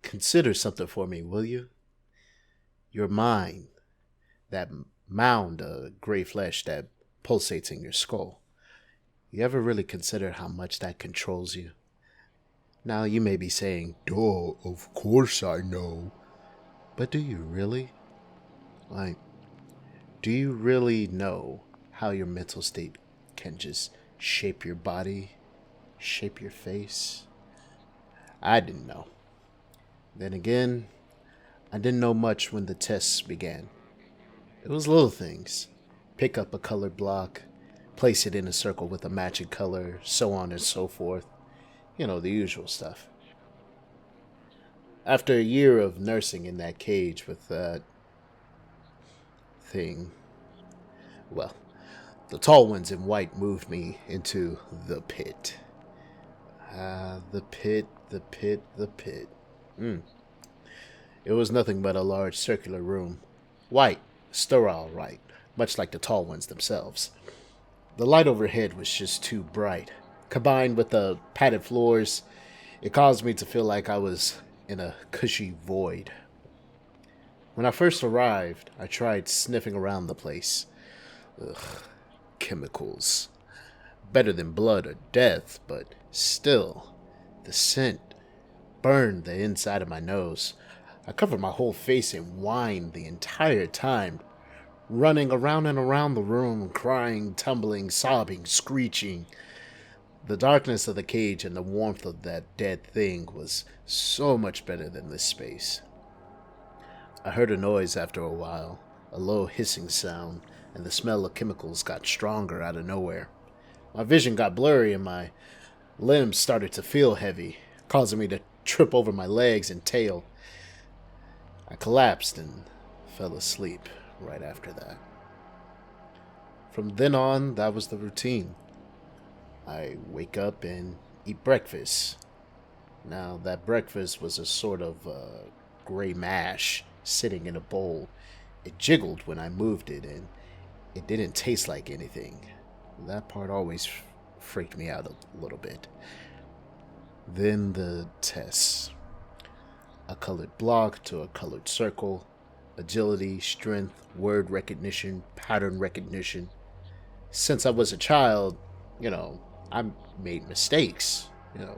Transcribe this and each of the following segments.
Consider something for me, will you? Your mind, that mound of gray flesh that pulsates in your skull. You ever really consider how much that controls you? Now you may be saying, duh, of course I know. But do you really? Like, do you really know how your mental state can just shape your body, shape your face? I didn't know. Then again, I didn't know much when the tests began. It was little things. Pick up a colored block, place it in a circle with a matching color, so on and so forth. You know, the usual stuff. After a year of nursing in that cage with that thing, well, the tall ones in white moved me into the pit. The pit, the pit, the pit. It was nothing but a large circular room. White, sterile white, much like the tall ones themselves. The light overhead was just too bright. Combined with the padded floors, it caused me to feel like I was in a cushy void. When I first arrived, I tried sniffing around the place. Ugh, chemicals. Better than blood or death, but still, the scent burned the inside of my nose. I covered my whole face in wine the entire time, running around and around the room, crying, tumbling, sobbing, screeching. The darkness of the cage and the warmth of that dead thing was so much better than this space. I heard a noise after a while, a low hissing sound, and the smell of chemicals got stronger out of nowhere. My vision got blurry and my limbs started to feel heavy, causing me to trip over my legs and tail. I collapsed and fell asleep right after that. From then on, that was the routine. I wake up and eat breakfast. Now, that breakfast was a sort of gray mash sitting in a bowl. It jiggled when I moved it, and it didn't taste like anything. That part always freaked me out a little bit. Then the tests. A colored block to a colored circle. Agility, strength, word recognition, pattern recognition. Since I was a child, I made mistakes,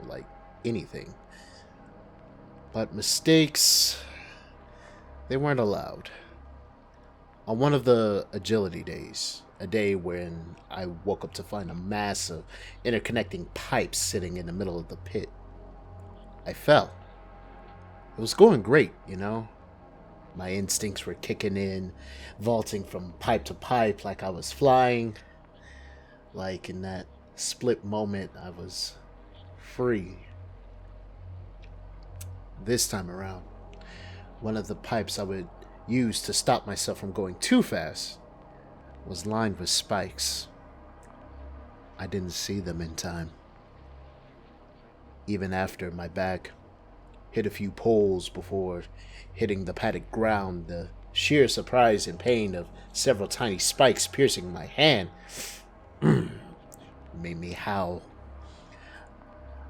like anything. But mistakes, they weren't allowed. On one of the agility days, a day when I woke up to find a mass of interconnecting pipes sitting in the middle of the pit, I fell. It was going great, My instincts were kicking in, vaulting from pipe to pipe like I was flying. Like in that split moment, I was free. This time around, one of the pipes I would use to stop myself from going too fast was lined with spikes. I didn't see them in time. Even after my back hit a few poles before hitting the padded ground, the sheer surprise and pain of several tiny spikes piercing my hand made me howl.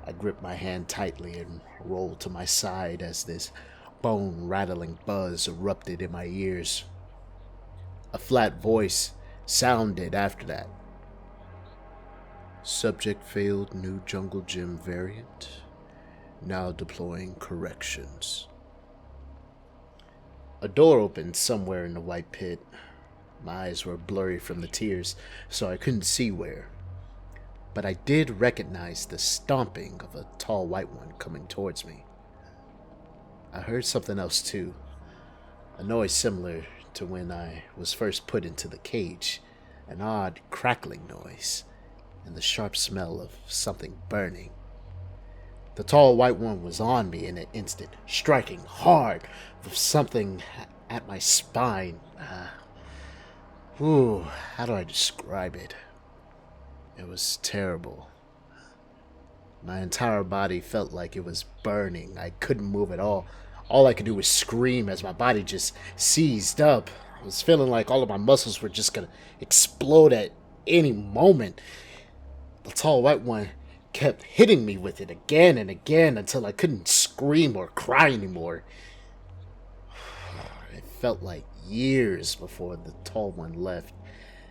I gripped my hand tightly and rolled to my side as this bone-rattling buzz erupted in my ears. A flat voice sounded after that. Subject failed new jungle gym variant. Now deploying corrections. A door opened somewhere in the white pit. My eyes were blurry from the tears, so I couldn't see where. But I did recognize the stomping of a tall white one coming towards me. I heard something else too. A noise similar to when I was first put into the cage. An odd crackling noise, and the sharp smell of something burning. The tall white one was on me in an instant, striking hard with something at my spine. How do I describe it? It was terrible. My entire body felt like it was burning. I couldn't move at all. All I could do was scream as my body just seized up. I was feeling like all of my muscles were just gonna explode at any moment. The tall white one kept hitting me with it again and again until I couldn't scream or cry anymore. It felt like years before the tall one left,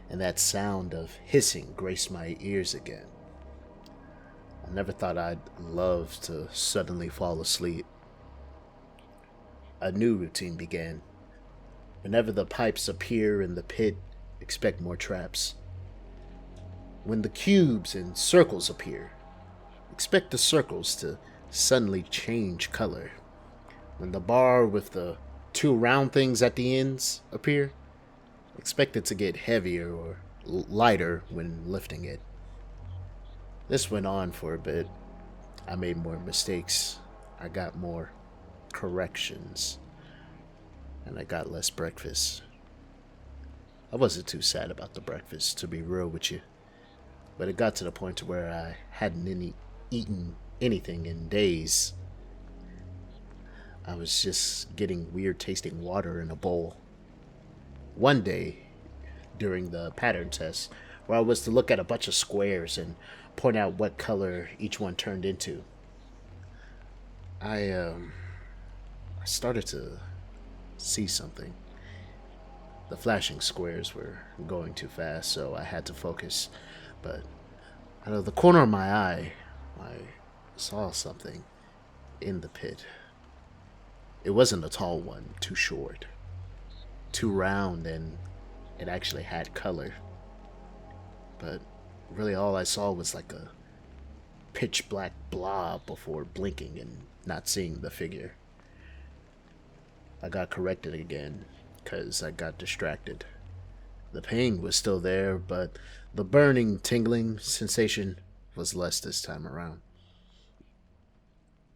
and that sound of hissing graced my ears again. I never thought I'd love to suddenly fall asleep. A new routine began. Whenever the pipes appear in the pit, expect more traps. When the cubes and circles appear, expect the circles to suddenly change color. When the bar with the two round things at the ends appear, expect it to get heavier or lighter when lifting it. This went on for a bit. I made more mistakes. I got more corrections. And I got less breakfast. I wasn't too sad about the breakfast, to be real with you. But it got to the point to where I hadn't eaten anything in days. I was just getting weird tasting water in a bowl. One day, during the pattern test, where I was to look at a bunch of squares and point out what color each one turned into, I started to see something. The flashing squares were going too fast, so I had to focus. But out of the corner of my eye, I saw something in the pit. It wasn't a tall one, too short, too round, and it actually had color. But really all I saw was like a pitch black blob before blinking and not seeing the figure. I got corrected again because I got distracted. The pain was still there, but the burning, tingling sensation was less this time around.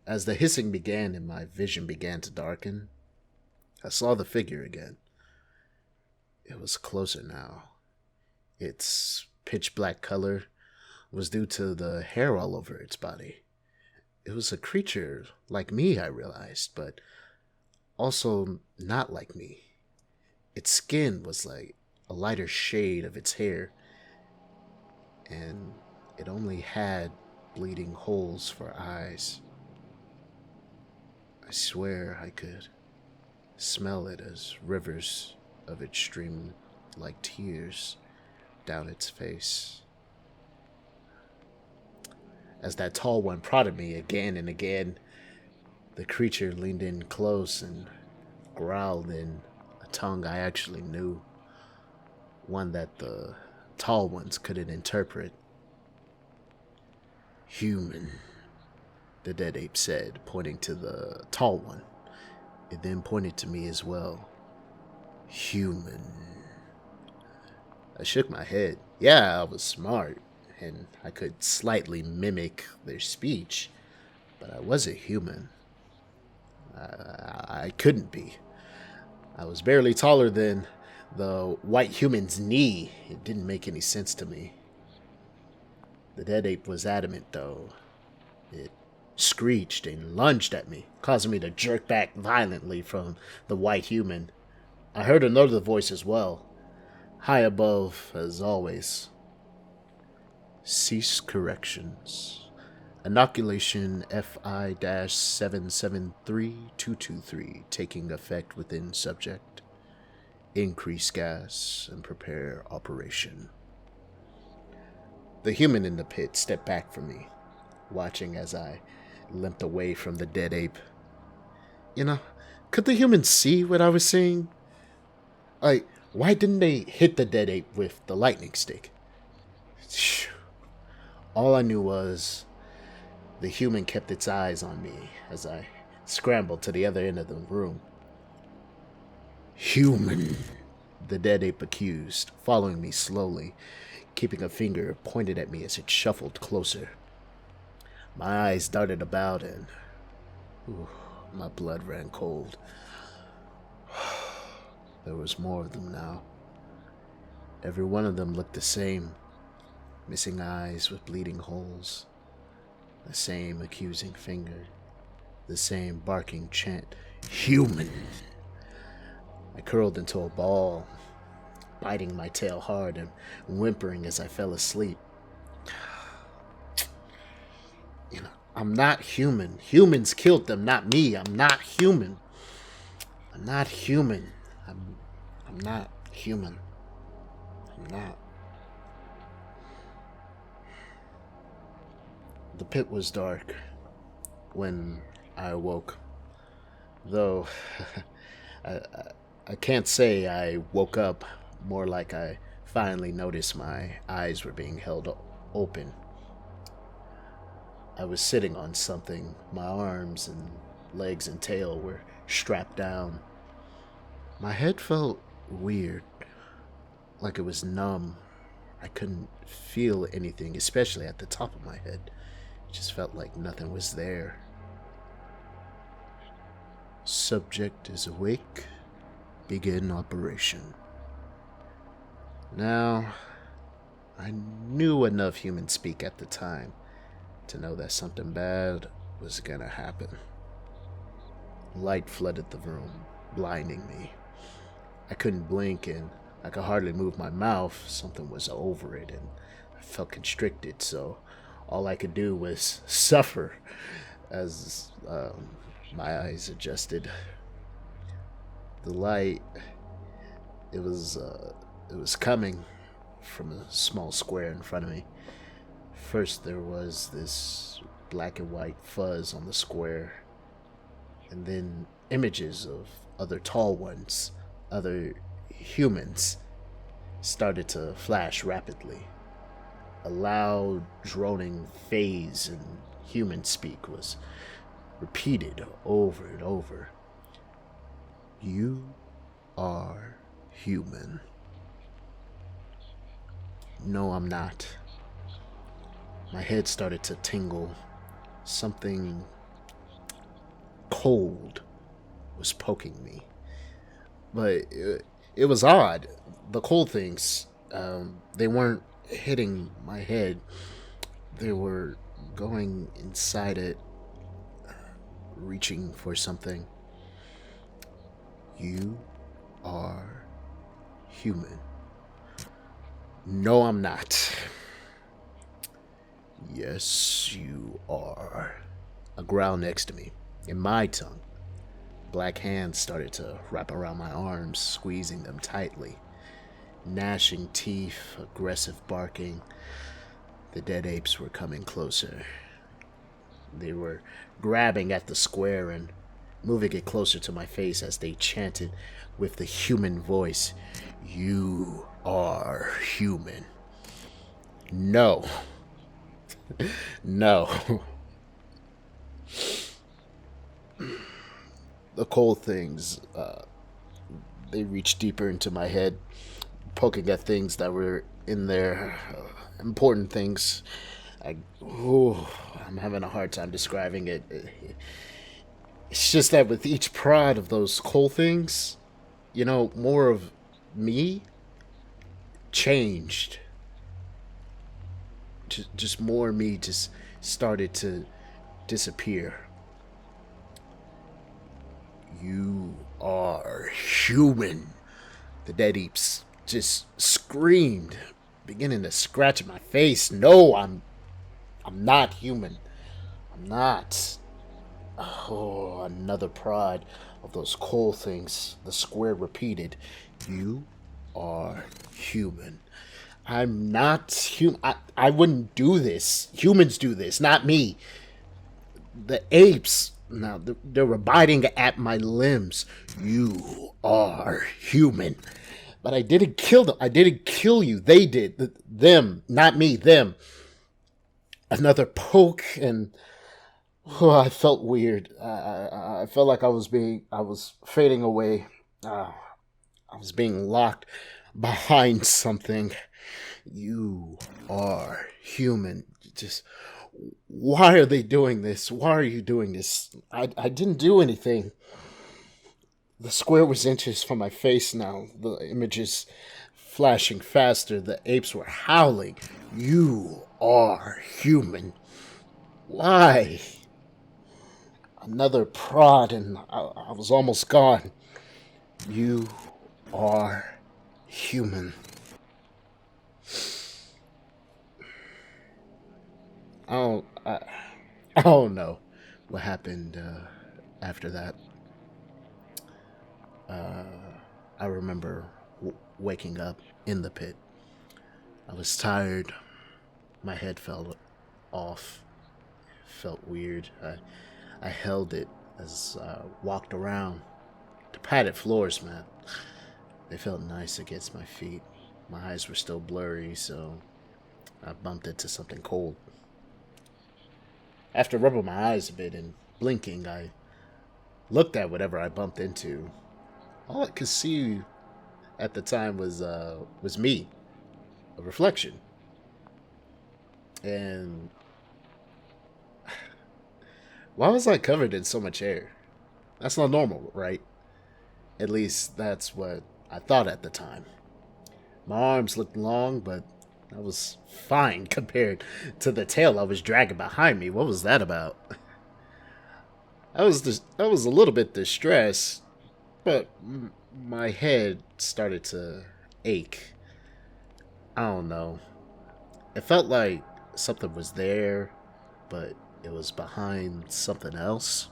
As the hissing began and my vision began to darken, I saw the figure again. It was closer now. Its pitch black color was due to the hair all over its body. It was a creature like me, I realized, but also not like me. Its skin was like a lighter shade of its hair, and it only had bleeding holes for eyes. I swear I could smell it as rivers of it streamed like tears down its face. As that tall one prodded me again and again, the creature leaned in close and growled in a tongue I actually knew, one that the tall ones couldn't interpret. Human, the dead ape said, pointing to the tall one. It then pointed to me as well. Human. I shook my head. Yeah, I was smart, and I could slightly mimic their speech, but I wasn't human. I couldn't be. I was barely taller than the white human's knee. It didn't make any sense to me. The dead ape was adamant, though. It screeched and lunged at me, causing me to jerk back violently from the white human. I heard another voice as well, high above, as always. Cease corrections. Inoculation FI-773223 taking effect within subject. Increase gas and prepare operation. The human in the pit stepped back from me, watching as I limped away from the dead ape. Could the humans see what I was seeing? Like, why didn't they hit the dead ape with the lightning stick? All I knew was the human kept its eyes on me as I scrambled to the other end of the room. Human, the dead ape accused, following me slowly, keeping a finger pointed at me as it shuffled closer. My eyes darted about and my blood ran cold. There was more of them now. Every one of them looked the same. Missing eyes with bleeding holes. The same accusing finger. The same barking chant. Human! I curled into a ball, biting my tail hard and whimpering as I fell asleep. I'm not human. Humans killed them, not me. I'm not human. I'm not human. I'm not human. I'm not. The pit was dark when I awoke. Though I, I can't say I woke up, more like I finally noticed my eyes were being held open. I was sitting on something. My arms and legs and tail were strapped down. My head felt weird, like it was numb. I couldn't feel anything, especially at the top of my head. It just felt like nothing was there. Subject is awake. Begin operation. Now, I knew enough human speak at the time to know that something bad was gonna happen. Light flooded the room, blinding me. I couldn't blink and I could hardly move my mouth. Something was over it and I felt constricted, so all I could do was suffer as my eyes adjusted. The light, it was coming from a small square in front of me. First, there was this black and white fuzz on the square, and then images of other tall ones, other humans, started to flash rapidly. A loud, droning phase in human speak was repeated over and over. You are human. No, I'm not. My head started to tingle. Something cold was poking me. But it was odd. The cold things, they weren't hitting my head. They were going inside it, reaching for something. You are human. No, I'm not. Yes, you are. A growl next to me, in my tongue. Black hands started to wrap around my arms, squeezing them tightly. Gnashing teeth, aggressive barking. The dead apes were coming closer. They were grabbing at the square and moving it closer to my face as they chanted with the human voice, "You are human." No. No. The cold things, they reached deeper into my head, poking at things that were in there, important things. I'm having a hard time describing it. It's just that with each prod of those cold things, more of me changed. Just more of me just started to disappear. You are human. The dead apes just screamed, beginning to scratch at my face. No, I'm not human. I'm not. Oh, another prod of those cold things. The square repeated, "You are human." I'm not human. I wouldn't do this. Humans do this, not me. The apes, now, they were biting at my limbs. You are human. But I didn't kill them. I didn't kill you. They did. Them, not me, them. Another poke, and I felt weird. I felt like I was fading away. I was being locked behind something. You are human. Just, why are they doing this? Why are you doing this? I didn't do anything. The square was inches from my face now. The images flashing faster. The apes were howling. You are human. Why? Another prod and I was almost gone. You are human. I don't. I don't know what happened after that. Uh, I remember waking up in the pit. I was tired. My head fell off. Felt weird. I held it as I walked around. The padded floors, man. They felt nice against my feet. My eyes were still blurry, so I bumped into something cold. After rubbing my eyes a bit and blinking, I looked at whatever I bumped into. All I could see at the time was me, a reflection. And why was I covered in so much hair? That's not normal, right? At least that's what I thought at the time. My arms looked long, but I was fine compared to the tail I was dragging behind me. What was that about? I was a little bit distressed, but my head started to ache. I don't know. It felt like something was there, but it was behind something else.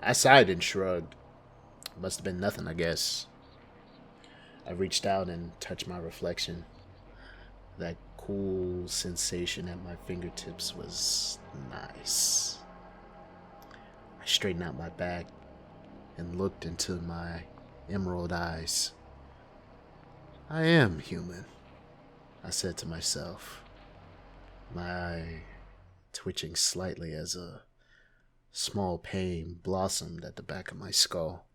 I sighed and shrugged. Must have been nothing, I guess. I reached out and touched my reflection. That cool sensation at my fingertips was nice. I straightened out my back and looked into my emerald eyes. I am human, I said to myself, my eye twitching slightly as a small pain blossomed at the back of my skull.